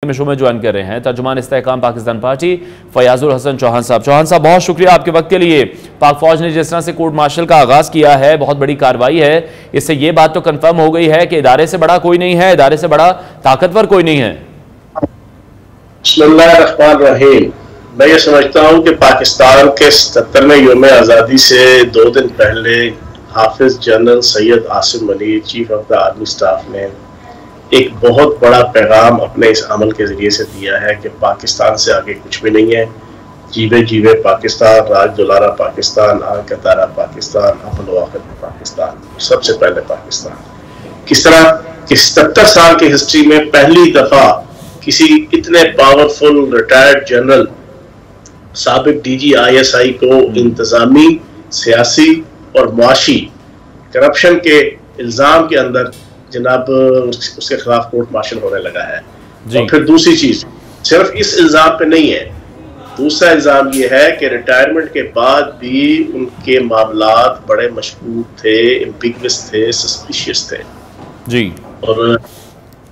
में शो में ज्वाइन कर रहे हैं तर्जुमान इस्तेहकाम पाकिस्तान पार्टी फयाजुल हसन चौहान साहब। चौहान साहब, बहुत शुक्रिया आपके वक्त के लिए। पाक फौज ने जिस तरह से कोर्ट मार्शल का आगाज किया है, बहुत बड़ी कार्रवाई है, इससे ये बात तो कंफर्म हो गई है कि इदारे से बड़ा कोई नहीं है, इदारे से बड़ा ताकतवर कोई नहीं है। बिस्मिल्लाहिर्रहमानिर्रहीम। मैं ये समझता हूँ कि पाकिस्तान के 77वें यौम आज़ादी से 2 दिन पहले Hafiz general Syed Asim Malik, chief of the army staff, ने एक बहुत बड़ा पैगाम अपने इस अमल के जरिए से दिया है कि पाकिस्तान से आगे कुछ भी नहीं है। जीवे जीवे पाकिस्तान, राज दुलारा पाकिस्तान, आग का तारा पाकिस्तान, अव्वल व आखिर पाकिस्तान, सबसे पहले पाकिस्तान। किस तरह कि 70 साल की हिस्ट्री में पहली दफा किसी इतने पावरफुल रिटायर्ड जनरल, साबिक DG ISI को इंतजामी, सियासी और मुआशी करप्शन के इल्जाम के अंदर जनाब उसके खिलाफ कोर्ट मार्शल होने लगा है। और फिर दूसरी चीज सिर्फ इस इल्जाम पे नहीं है, दूसरा इल्जाम ये है कि रिटायरमेंट के बाद भी उनके मामलात बड़े मशकूक थे, एम्बिगुअस थे, सस्पिशियस थे जी। और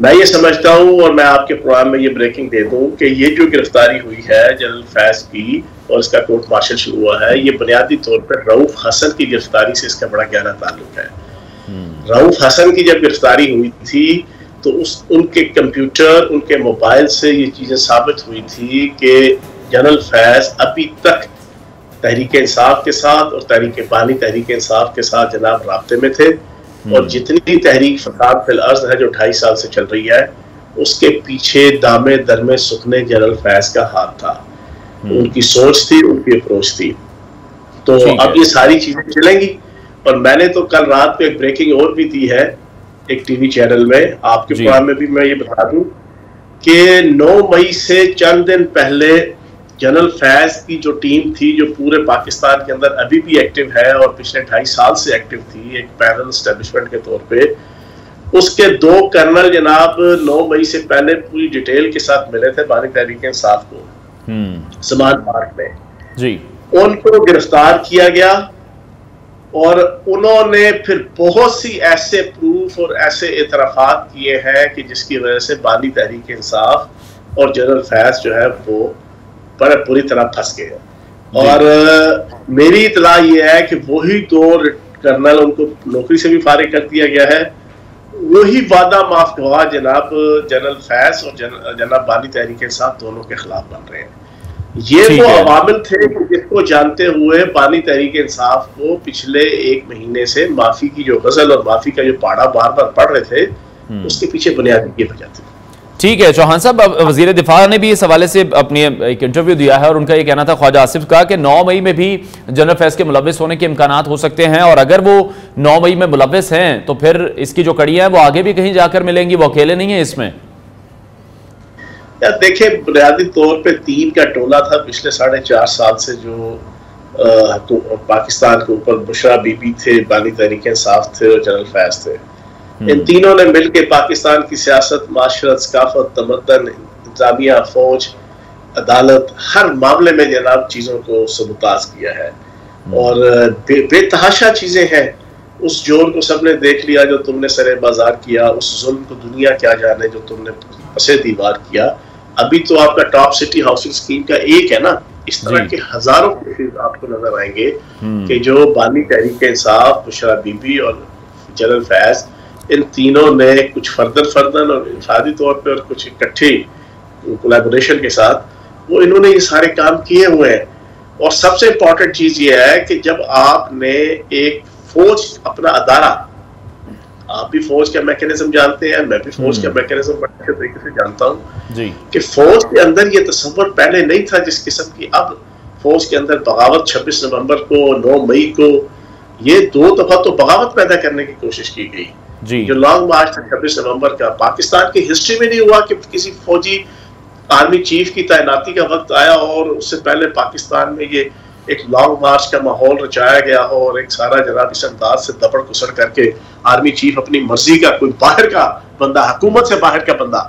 मैं ये समझता हूँ, और मैं आपके प्रोग्राम में ये ब्रेकिंग दे दूं, कि ये जो गिरफ्तारी हुई है जनरल फैज की और इसका कोर्ट मार्शल शुरू हुआ है, ये बुनियादी तौर पर रऊफ हसन की गिरफ्तारी से इसका बड़ा गहरा ताल्लुक है। रऊफ हसन की जब गिरफ्तारी हुई थी तो उनके कंप्यूटर, उनके मोबाइल से ये चीजें साबित हुई थी कि जनरल फैज अभी तक तहरीक इंसाफ के साथ और तहरीक इंसाफ के साथ जनाब राब्ते में थे, और जितनी तहरीक फसाद फिल अर्ज है जो 2.5 साल से चल रही है, उसके पीछे दामे दरमे सुखने जनरल फैज का हाथ था। उनकी सोच थी, उनकी अप्रोच थी। तो अब ये सारी चीजें चलेंगी। और मैंने तो कल रात को एक ब्रेकिंग और भी दी है एक टीवी चैनल में, आपके प्रोग्राम में भी मैं ये बता दूं कि 9 मई से चंद दिन पहले जनरल फैज की जो टीम थी, जो पूरे पाकिस्तान के अंदर अभी भी एक्टिव है और पिछले 2.5 साल से एक्टिव थी एक पैरल एस्टेब्लिशमेंट के तौर पे, उसके 2 कर्नल जनाब 9 मई से पहले पूरी डिटेल के साथ मिले थे बानी तहरीक इंसाफ को समान पार्क में जी। उनको गिरफ्तार किया गया और उन्होंने फिर बहुत सी ऐसे प्रूफ और ऐसे एतराफात किए हैं कि जिसकी वजह से बानी तहरीक इंसाफ और जनरल फैज जो है वो बड़े बुरी तरह फंस गए। और मेरी इतला ये है कि वही 2 कर्नल, उनको नौकरी से भी फारिग कर दिया गया है, वही वादा माफ गवाह जनाब जनरल फैज और जनाब बानी तहरीक इंसाफ दोनों के खिलाफ बन रहे हैं। ये वो अवामिल थे जिसको जानते हुए बानी तहरीक इंसाफ को पिछले 1 महीने से माफी की जो गजल और माफी का जो पाड़ा बार बार पढ़ रहे थे, उसके पीछे बुनियादी ये वजह थी। ठीक है चौहान साहब, वजीर दिफा ने भी इस हवाले से अपनी एक इंटरव्यू दिया है और उनका ये कहना था ख्वाजा आसिफ का कि 9 मई में भी जनरल फैज के मुलव्विस होने के इम्कानात हो सकते हैं, और अगर वो 9 मई में मुलव्विस हैं तो फिर इसकी जो कड़ियां हैं वो आगे भी कहीं जाकर मिलेंगी, वो अकेले नहीं है इसमें। यार देखिए, बुनियादी तौर पे 3 का टोला था पिछले 4.5 साल से जो पाकिस्तान के ऊपर। बुशरा बीबी थे, बानी तहरीक इंसाफ थे और जनरल फैज थे। इन तीनों ने मिलकर पाकिस्तान की सियासत, माशरत, सकाफत, तमद्दन, इंतजामिया, फौज, अदालत, हर मामले में जनाब चीजों को सबूताज किया है। और बेतहाशा चीजें हैं। उस जोर को सबने देख लिया जो तुमने सरे बाजार किया, उस जुल्म को दुनिया क्या जाने जो तुमने पसे दीवार किया। अभी तो आपका टॉप सिटी हाउसिंग स्कीम का एक है ना, इस तरह के हजारों केसेस आपको नजर आएंगे कि जो बानी तहरीक इंसाफ, बुशरा बीबी और जनरल फैज, इन तीनों ने कुछ फर्दन और इंफरादी तौर पे और कुछ इकट्ठे कोलैबोरेशन के साथ वो इन्होंने ये सारे काम किए हुए हैं। और सबसे इम्पोर्टेंट चीज ये है कि जब आपने एक फौज, अपना अदारा, आप भी फौज का मैकेनिज्म जानते हैं, मैं भी फौज का मैकेनिज्म बड़े अच्छे तरीके से जानता हूँ कि फौज के अंदर ये तस्वर पहले नहीं था जिस किस्म की अब फौज के अंदर बगावत 26 नवंबर को, 9 मई को, ये 2 दफा तो बगावत पैदा करने की कोशिश की गई जी। जो लॉन्ग मार्च था 26 नवंबर का, पाकिस्तान की हिस्ट्री में नहीं हुआ कि किसी फौजी आर्मी चीफ की तैनाती का वक्त आया और उससे पहले पाकिस्तान में ये एक लॉन्ग मार्च का माहौल रचाया गया हो और एक सारा जनाब इस अंदाज से दबड़ कुसड़ करके आर्मी चीफ अपनी मर्जी का कोई बाहर का बंदा, हुकूमत से बाहर का बंदा,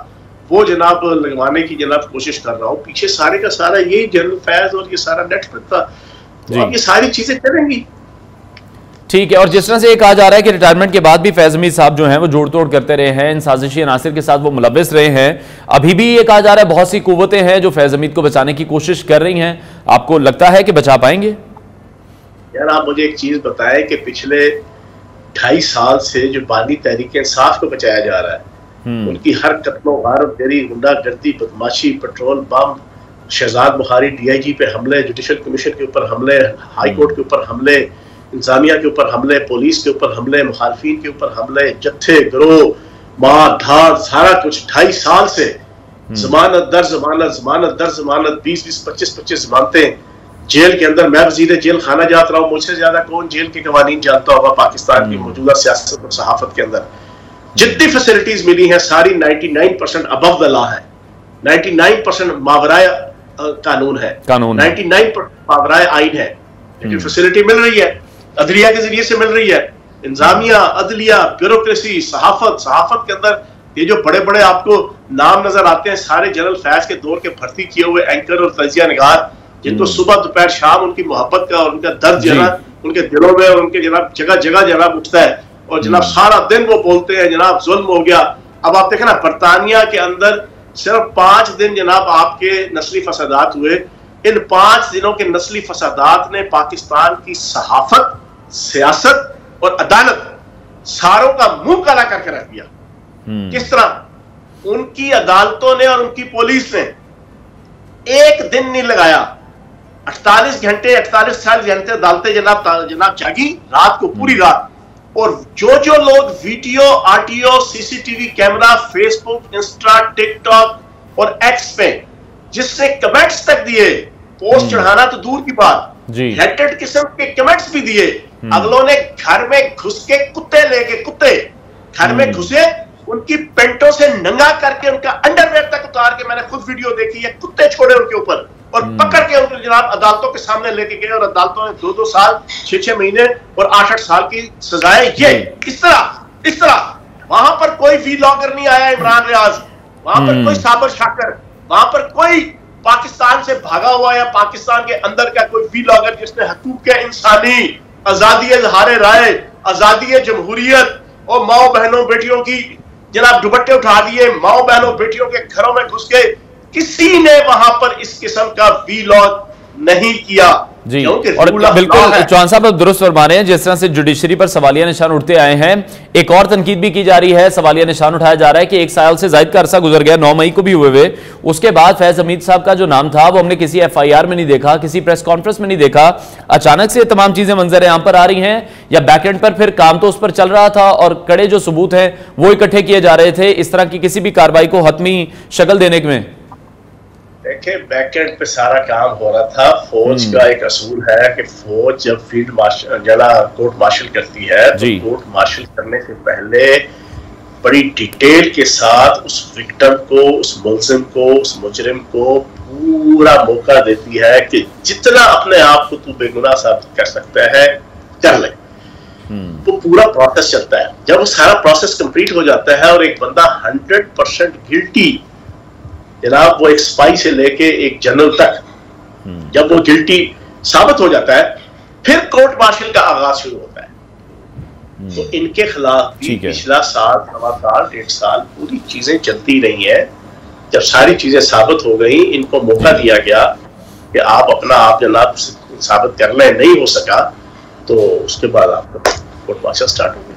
वो जनाब लगवाने की जनाब कोशिश कर रहा हो। पीछे सारे का सारा यही जनरल फैज और ये सारा नेटवर्क था। तो अब ये सारी चीजें चलेंगी। ठीक है। और जिस तरह से ये कहा जा रहा है कि रिटायरमेंट के बाद भी फैज हमीद साहब जो हैं वो जोड़ तोड़ करते रहे हैं, इन साजिशी अनासिर के साथ वो मुलव्विस रहे हैं, अभी भी ये कहा जा रहा है बहुत सी कुव्वतें हैं जो फैज हमीद को बचाने की कोशिश कर रही हैं, आपको लगता है कि बचा पाएंगे? यार आप मुझे एक चीज बताएं कि पिछले 2.5 साल से जो बानी तहरीक इंसाफ को बचाया जा रहा है, उनकी हर कत्लो गारत गरी, गुंडागर्दी, बदमाशी, petrol bomb, Shahzad Bukhari DIG पे हमले, जुडिशल कमीशन के ऊपर हमले, हाई कोर्ट के ऊपर हमले, इंतजामिया के ऊपर हमले, पुलिस के ऊपर हमले, मुखालफिन के ऊपर हमले, जत्थे गिरोह, मार धाड़, सारा कुछ 2.5 साल से जमानत दर जमानत, जमानत दर जमानत, 20-20, 25-25 जमानतें जेल के अंदर। मैं वजीर जेल खाना जाता रहा हूँ, मुझसे ज्यादा कौन जेल के कवानीन जानता होगा पाकिस्तान की मौजूदा सियासत और सहाफत के अंदर। जितनी फैसिलिटीज मिली हैं सारी 99% अबव द लॉ है, 99% मावराए कानून है, 99% मावराए आइन है, लेकिन फैसिलिटी मिल रही है, अदलिया के जरिए से मिल रही है। इंतजामिया, अदलिया, ब्यूरोक्रेसी, सहाफत के अंदर ये जो बड़े बड़े आपको नाम नजर आते हैं, सारे जनरल फैज के दौर के भर्ती किए हुए एंकर और तजिया निगार, जिनको सुबह दोपहर शाम उनकी मोहब्बत का और उनका दर्द जनाब उनके दिलों में और उनके जनाब जगह जगह जनाब उठता है, और जनाब सारा दिन वो बोलते हैं जनाब जुल्म हो गया। अब आप देखें ना, बरतानिया के अंदर सिर्फ 5 दिन जनाब आपके नस्ली फसादात हुए। इन 5 दिनों के नस्ली फसादात ने पाकिस्तान की सहाफत, सियासत और अदालत सारों का मुंह काला करके रख दिया। किस तरह उनकी अदालतों ने और उनकी पुलिस ने एक दिन नहीं लगाया, 48 घंटे 48 घंटे अदालतें जनाब जागी रात को, पूरी रात। और जो लोग video, RTO, CCTV camera, Facebook, Insta, TikTok और एक्स पे जिसने कमेंट्स तक दिए, पोस्ट चढ़ाना तो दूर की बात, हेटेड किस्म के कमेंट्स भी दिए। अगलों ने घर में घुस के कुत्ते लेके, कुत्ते घर में घुसे, उनकी पेंटों से नंगा करके उनका अंडरवेयर तक उतार के, मैंने खुद वीडियो देखी है, कुत्ते छोड़े उनके ऊपर और पकड़ के उनको जनाब अदालतों के सामने लेके गए, और अदालतों ने 2-2 साल, 6-6 महीने और 8-8 साल की सजाएं। ये इस तरह वहां पर कोई व्लॉगर नहीं आया, इमरान रियाज, वहां पर कोई साबर शाकर, वहां पर कोई पाकिस्तान से भागा हुआ या पाकिस्तान के अंदर का कोई व्लॉगर जिसने हकूक इंसानी, आजादी इजहार राय, आजादी जमहूरियत और माओ बहनों बेटियों की जनाब दुपट्टे उठा लिए, माओ बहनों बेटियों के घरों में घुस के, किसी ने वहां पर इस किस्म का व्लॉग नहीं किया जी। और बिल्कुल चौहान साहब आप दुरुस्त फरमा रहे हैं, जिस तरह से जुडिशरी पर सवालिया निशान उठते आए हैं, एक और तनकीद भी की जा रही है, सवालिया निशान उठाया जा रहा है कि 1 साल से ज्यादा का अरसा गुजर गया, 9 मई को भी हुए, उसके बाद फैज हमीद साहब का जो नाम था वो हमने किसी FIR में नहीं देखा, किसी प्रेस कॉन्फ्रेंस में नहीं देखा। अचानक से तमाम चीजें मंजर आम पर आ रही हैं, या बैकएंड पर फिर काम तो उस पर चल रहा था और कड़े जो सबूत हैं वो इकट्ठे किए जा रहे थे, इस तरह की किसी भी कार्रवाई को हतमी शक्ल देने में? देखिए, बैकएंड पे सारा काम हो रहा था। फौज का एक असूल है कि फौज जब फील्ड मार्शल कोर्ट मार्शल करती है, तो कोर्ट मार्शल करने से पहले बड़ी डिटेल के साथ उस विक्टिम को, उस मुल्जिम को, उस मुजरिम को पूरा मौका देती है कि जितना अपने आप को तू बेगुनाह साबित कर सकता है कर ले। तो पूरा प्रोसेस चलता है। जब वो सारा प्रोसेस कंप्लीट हो जाता है और एक बंदा 100% गिल्टी, जनाब वो एक स्पाई से लेके एक जनरल तक, जब वो गिल्टी साबित हो जाता है, फिर कोर्ट मार्शल का आगाज शुरू होता है। तो इनके खिलाफ भी पिछला साल, 1.5 साल पूरी चीजें चलती रही हैं। जब सारी चीजें साबित हो गई, इनको मौका दिया गया कि आप अपना आप जनाब साबित कर लें, नहीं हो सका तो उसके बाद आपका कोर्ट मार्शल स्टार्ट हो गया।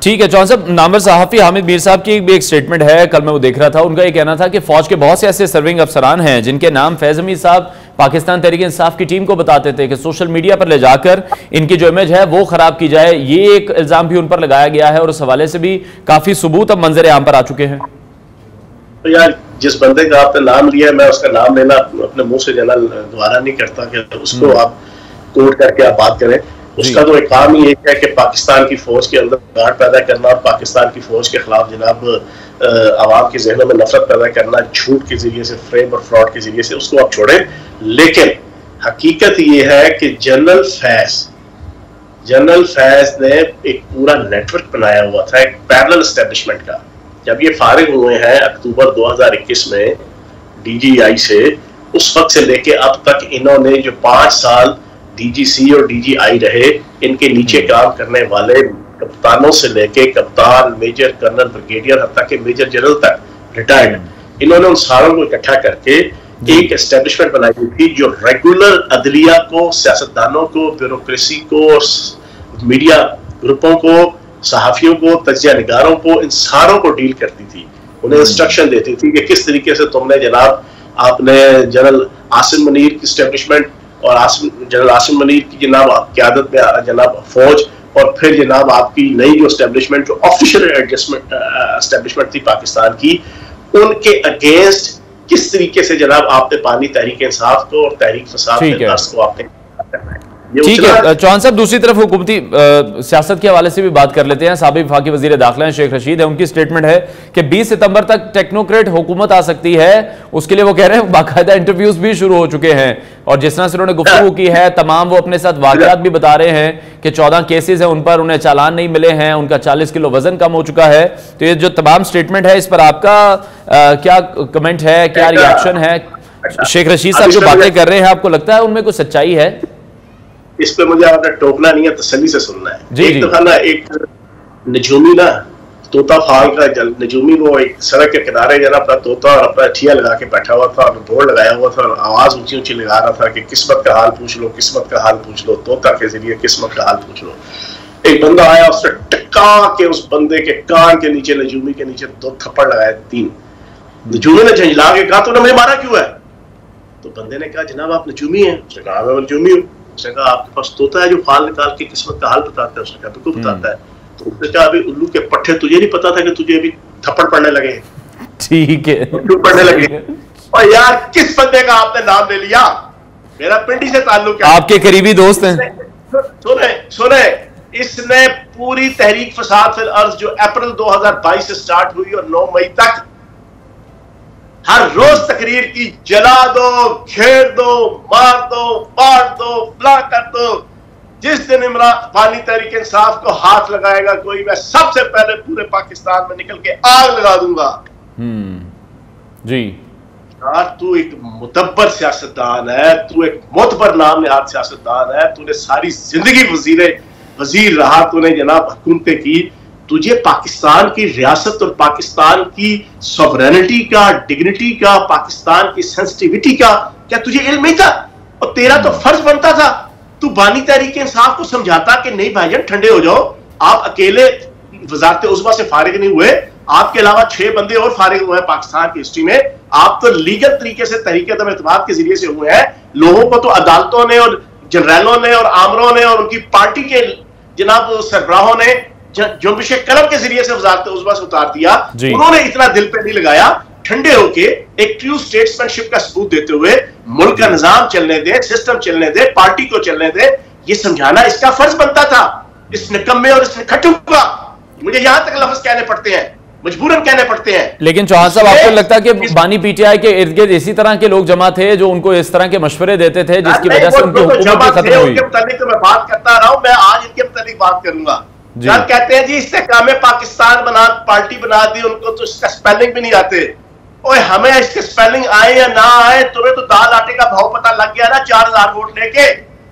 ठीक है चौहान साहब, नामवर सहाफी हामिद मीर साहब की भी एक स्टेटमेंट है, कल मैं वो देख रहा था, उनका ये कहना था कि फौज के बहुत से ऐसे सर्विंग अफसरान हैं जिनके नाम फैज हमीद साहब पाकिस्तान तहरीक इंसाफ की टीम को बताते थे कि सोशल मीडिया पर ले जाकर इनकी जो इमेज है वो खराब की जाए। ये एक इल्जाम भी उन पर लगाया गया है और उस हवाले से भी काफी सबूत अब मंजर आम पर आ चुके हैं। तो यार, जिस बंदे का आपने नाम लिया, मैं उसका नाम लेना अपने मुंह से जाना दोबारा नहीं करता कि उसको आप कोट करके आप बात करें। उसका तो एक काम ही एक है कि पाकिस्तान की फौज के अंदर गाड़ पैदा करना और पाकिस्तान की फौज के खिलाफ जनाब आवाम के जहनों में नफरत पैदा करना, झूठ के जरिए से, फ्रेम और फ्रॉड के जरिए से, उसको आप छोड़ें। लेकिन हकीकत ये है कि जनरल फैज ने एक पूरा नेटवर्क बनाया हुआ था, एक पैरेलल एस्टेब्लिशमेंट का। जब ये फारिग हुए हैं अक्टूबर 2021 में DGI से, उस वक्त से लेके अब तक इन्होंने जो 5 साल डीजीसी और डीजीआई रहे, इनके नीचे काम करने वाले कप्तानों से लेके कप्तान, मेजर कर्नल, ब्रिगेडियर, हत्ता के मेजर जनरल तक रिटायर्ड, इन्होंने उन सारों को इकट्ठा करके एक एस्टेब्लिशमेंट बनाई हुई थी जो रेगुलर अदलिया को, सियासतदानों को, ब्यूरोक्रेसी को, मीडिया ग्रुपों को, सहाफियों को, तज्जिया निगारों को, इन सारों को डील करती थी। उन्हें इंस्ट्रक्शन देती थी कि किस तरीके से तुमने जनाब आपने जनरल आसिम मुनीर की एस्टेब्लिशमेंट और जनरल आसिम मुनीर की जनाब क़यादत में जनाब फौज, और फिर जनाब आपकी नई जो एस्टेब्लिशमेंट जो ऑफिशियल एस्टेब्लिशमेंट थी पाकिस्तान की, उनके अगेंस्ट किस तरीके से जनाब आपने पानी तहरीक इंसाफ को और तहरीक फसाद के दर्स को आपने करना है। ठीक है चौहान साहब, दूसरी तरफ हुकूमती सियासत के हवाले से भी बात कर लेते हैं। साबिक वफाकी वजीर दाखिला हैं शेख रशीद है, उनकी स्टेटमेंट है कि 20 सितंबर तक टेक्नोक्रेट हुकूमत आ सकती है। उसके लिए वो कह रहे हैं बाकायदा इंटरव्यूज भी शुरू हो चुके हैं, और जिस तरह से उन्होंने गुफ्तगू की है तमाम, वो अपने साथ वाकयात भी बता रहे हैं कि 14 केसेस हैं, उन पर उन्हें चालान नहीं मिले हैं, उनका 40 किलो वजन कम हो चुका है। तो ये जो तमाम स्टेटमेंट है, इस पर आपका क्या कमेंट है, क्या रिएक्शन है? शेख रशीद साहब जो बातें कर रहे हैं, आपको लगता है उनमें कुछ सच्चाई है? इस पे मुझे आपने टोकना नहीं है, तसल्ली से सुनना है। एक दफा ना एक नजूमी ना तोता फाल का नजूमी, वो एक सड़क के किनारे जना अपना तोता और अपना ठिया लगा के बैठा हुआ था, और बोर्ड लगाया हुआ था, और आवाज ऊंची ऊंची लगा रहा था कि किस्मत का हाल पूछ लो, किस्मत का हाल पूछ लो, तोता के जरिए किस्मत का हाल पूछ लो। एक बंदा आया, उसने टका के उस बंदे के कान के नीचे, नजूमी के नीचे 2 थप्पड़ लगाए, 3। नजूमी ने झंझला के कहा तूने मुझे मारा क्यों है? तो बंदे ने कहा जनाब आप नजूमी हैं। उसने कहा मैं नजूमी हूँ। उसने कहा आपके पास तोता है जो फाल निकाल के किस्मत का हाल बताता है? उसने कहा बिल्कुल बताता है। तो उसने कहा अभी उल्लू के पट्टे, तुझे नहीं पता था कि तुझे अभी थप्पड़ पड़ने लगे? ठीक है, पड़ने लगे। और यार किस बंदे का आपने नाम ले लिया? मेरा पिंडी से ताल्लुक है, आपके करीबी दोस्त हैं। सुने, इसने पूरी तहरीक फसाद फिल अर्ज जो अप्रैल 2022 से स्टार्ट हुई और 9 मई तक हर रोज तकरीर की, जला दो, घेर दो, मार दो, बांट दो, फला कर दो। जिस दिन इमरान पानी तहरीक इंसाफ को हाथ लगाएगा कोई, मैं सबसे पहले पूरे पाकिस्तान में निकल के आग लगा दूंगा। जी यार तू एक मुदब्बर सियासतदान है, तू एक मोतबर नाम निहाद सियासतदान है, तूने सारी जिंदगी वजीर रहा, तूने जनाब हुकूमतें की, तुझे पाकिस्तान की रियासत और पाकिस्तान की सॉवरेनिटी का, डिग्निटी का, पाकिस्तान की सेंसिटिविटी का क्या तुझे इल्म नहीं था? और तेरा तो फर्ज बनता था, तू बानी तहरीक इंसाफ को समझाता कि नहीं भाईजान ठंडे हो जाओ, आप अकेले वजारत उज़्मा से फारिग नहीं हुए, आपके अलावा 6 बंदे और फारिग हुए हैं पाकिस्तान की हिस्ट्री में। आप तो लीगल तरीके से तहरीक अदम एतमाद के जरिए से हुए हैं। लोगों को तो अदालतों ने और जनरलों ने और आमरों ने और उनकी पार्टी के जनाब सरबराहों ने जुम्बिश कलम के जरिए से वजारत उज़्मा से उतार दिया। उन्होंने इतना दिल पे नहीं लगाया, ठंडे होके एक ट्रू स्टेट्समैनशिप का सबूत देते हुए मुल्क का निजाम चलने दे, सिस्टम चलने दे, पार्टी को चलने दे, ये समझाना इसका फर्ज बनता था। इस निकम्मे और इस खट्टू का मुझे यहां तक लफ्ज कहने पड़ते हैं, मजबूरन कहने पड़ते हैं। लेकिन चौहान साहब, आपको लगता है कि बानी पीटीआई के इर्द गिर्द इसी तरह के लोग जमा थे जो उनको इस तरह के मशवरे देते थे, जिसकी वजह से उनकी हुकूमत खत्म हुई? उनके मुतालिक तो मैं बात करता रहा हूं, मैं आज इनके मुतालिक बात करूंगा। जब कहते हैं जी इस्तेकाम पाकिस्तान बना, पार्टी बना दी, उनको तो इसका स्पेलिंग भी नहीं आते। ओए हमें इसके स्पेलिंग आए या ना आए, तुम्हें तो दाल आटे का भाव पता लग गया ना 4000 वोट लेके।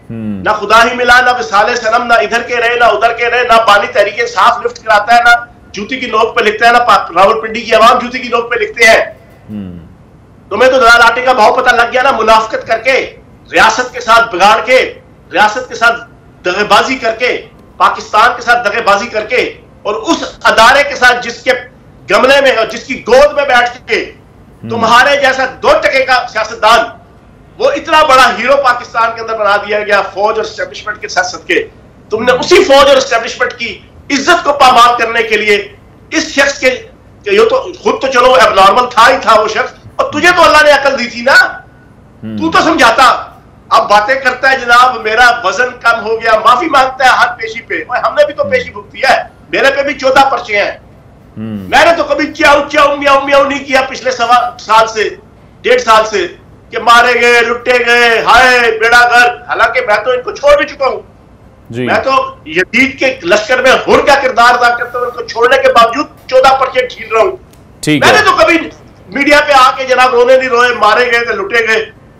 ना खुदा ही मिला, ना विसाले सनम, ना इधर के रहे ना उधर के रहे, ना पानी तहरीक इंसाफ लिफ्ट कराता है, ना जूती की नोक पे लिखता है, ना रावलपिंडी की आवाम जूती की नोक पे लिखते हैं। तुम्हें तो दाल आटे का भाव पता लग गया ना, मुनाफकत करके, रियासत के साथ बिगाड़ के, रियासत के साथ दगेबाजी करके, पाकिस्तान के साथ दगेबाजी करके, और उस अदारे के साथ जिसके गमले में और जिसकी गोद में बैठ के तुम्हारे जैसा 2 टके का सियासतदान, वो इतना बड़ा हीरो पाकिस्तान के अंदर बना दिया गया फौज और एस्टेब्लिशमेंट के साथ सदके। तुमने उसी फौज और एस्टेब्लिशमेंट की इज्जत को पामाल करने के लिए इस शख्स के, ये तो खुद तो चलो एबनॉर्मल था ही था वो शख्स, और तुझे तो अल्लाह ने अकल दी थी ना, तू तो समझाता। अब बातें करता है जनाब मेरा वजन कम हो गया, माफी मांगता है हर पेशी पे। और हमने भी तो पेशी भुगती है, मेरे पे भी 14 पर्चे हैं। मैंने तो कभी च्याऊ च्याऊ म्याऊ म्याऊ नहीं किया पिछले 1.5 साल से कि मारे गए, लुटे गए, हाय बेड़ा गर्क। हालांकि मैं तो इनको छोड़ भी चुका हूं, मैं तो यजीद के लश्कर में हुर का किरदार अदा करते हुए इनको छोड़ने के बावजूद 14 पर्चे झील रहा हूं। मैंने तो कभी मीडिया पे आके जनाब रोने नहीं रोए, मारे गए थे, लुटे गए,